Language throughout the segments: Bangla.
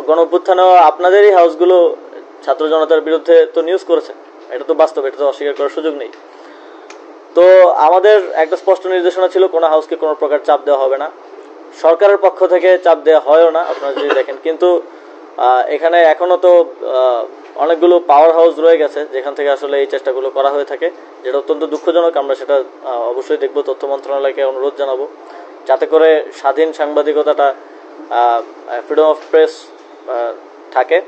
গণঅভ্যুত্থানেও আপনাদেরই হাউসগুলো ছাত্র জনতার বিরুদ্ধে তো নিউজ করেছে, এটা তো বাস্তব, এটা তো অস্বীকার করার সুযোগ নেই। তো আমাদের একটা স্পষ্ট নির্দেশনা ছিল কোনো হাউসকে কোনো প্রকার চাপ দেওয়া হবে না, সরকারের পক্ষ থেকে চাপ দেওয়া হয়ও না আপনারা যদি দেখেন। কিন্তু এখানে এখনো তো অনেকগুলো পাওয়ার হাউস রয়ে গেছে যেখান থেকে আসলে এই চেষ্টাগুলো করা হয়ে থাকে, যেটা অত্যন্ত দুঃখজনক। আমরা সেটা অবশ্যই দেখব, তথ্য মন্ত্রণালয়কে অনুরোধ জানাবো যাতে করে স্বাধীন সাংবাদিকতাটা, ফ্রিডম অফ প্রেস থাকে।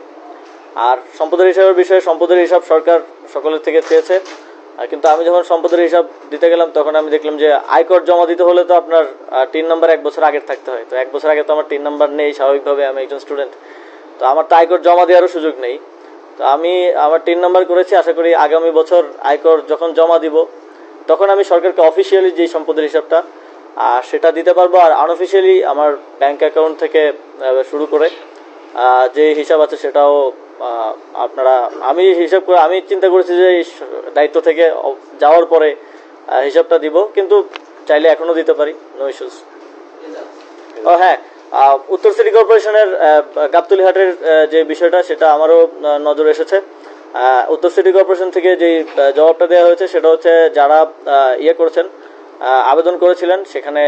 আর সম্পদের হিসাবের বিষয়ে সম্পদের হিসাব সরকার সকলের থেকে চেয়েছে, কিন্তু আমি যখন সম্পদের হিসাব দিতে গেলাম তখন আমি দেখলাম যে আয়কর জমা দিতে হলে তো আপনার টিন নাম্বার 1 বছর আগের থাকতে হয়। তো 1 বছর আগে তো আমার টিন নাম্বার নেই, স্বাভাবিকভাবে আমি একজন স্টুডেন্ট, তো আমার তো আয়কর জমা দেওয়ারও সুযোগ নেই। তো আমি আমার টিন নাম্বার করেছি, আশা করি আগামী বছর আয়কর যখন জমা দিব তখন আমি সরকারকে অফিসিয়ালি যেই সম্পদের হিসাবটা সেটা দিতে পারবো। আর আনঅফিসিয়ালি আমার ব্যাংক অ্যাকাউন্ট থেকে শুরু করে যে হিসাব আছে সেটাও আপনারা, আমি হিসাব করে আমি চিন্তা করেছি যে দায়িত্ব থেকে যাওয়ার পরে হিসাবটা দিব, কিন্তু চাইলে এখনো দিতে পারি, নো ইস্যুস। ও হ্যাঁ, উত্তর সিটি কর্পোরেশনের গাবতলীহাটের যে বিষয়টা সেটা আমারও নজরে এসেছে। উত্তর সিটি কর্পোরেশন থেকে যেই জবাবটা দেওয়া হয়েছে সেটা হচ্ছে যারা ইয়ে করেছেন, আবেদন করেছিলেন, সেখানে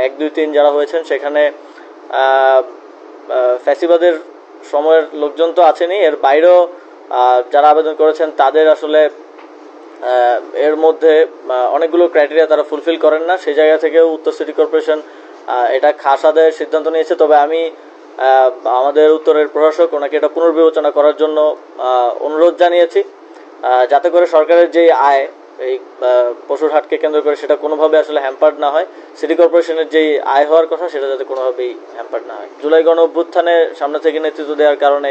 1, 2, 3 যারা হয়েছেন সেখানে ফ্যাসিবাদের সময়ের লোকজন তো আছেনই, এর বাইরেও যারা আবেদন করেছেন তাদের আসলে এর মধ্যে অনেকগুলো ক্রাইটেরিয়া তারা ফুলফিল করেন না। সেই জায়গা থেকেও উত্তর সিটি কর্পোরেশন এটা খাস আদায়ের সিদ্ধান্ত নিয়েছে। তবে আমি আমাদের উত্তরের প্রশাসক ওনাকে এটা পুনর্বিবেচনা করার জন্য অনুরোধ জানিয়েছি, যাতে করে সরকারের যেই আয় এই পশুর হাটকে কেন্দ্র করে সেটা কোনোভাবে আসলে হ্যাম্পার্ড না হয়, সিটি কর্পোরেশনের যেই আয় হওয়ার কথা সেটা যাতে কোনোভাবেই হ্যাম্পার্ড না হয়। জুলাই গণ অভ্যুত্থানে সামনে থেকে নেতৃত্ব দেওয়ার কারণে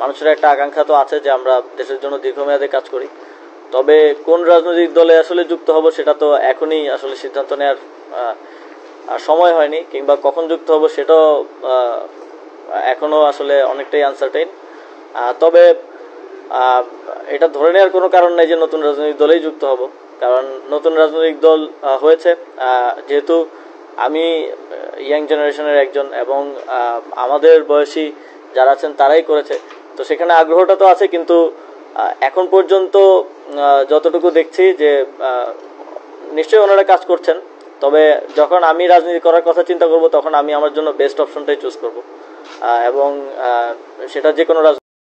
মানুষের একটা আকাঙ্ক্ষা তো আছে যে আমরা দেশের জন্য দীর্ঘমেয়াদে কাজ করি। তবে কোন রাজনৈতিক দলে আসলে যুক্ত হব সেটা তো এখনই আসলে সিদ্ধান্ত নেওয়ার সময় হয়নি, কিংবা কখন যুক্ত হব সেটাও এখনও আসলে অনেকটাই আনসার্টেইন। তবে এটা ধরে নেওয়ার কোনো কারণ নেই যে নতুন রাজনৈতিক দলেই যুক্ত হব, কারণ নতুন রাজনৈতিক দল হয়েছে, যেহেতু আমি ইয়াং জেনারেশনের একজন এবং আমাদের বয়সী যারা আছেন তারাই করেছে, তো সেখানে আগ্রহটা তো আছে। কিন্তু এখন পর্যন্ত যতটুকু দেখছি যে নিশ্চয়ই ওনারা কাজ করছেন, তবে যখন আমি রাজনীতি করার কথা চিন্তা করব তখন আমি আমার জন্য বেস্ট অপশনটাই চুজ করব, এবং সেটা যে কোনো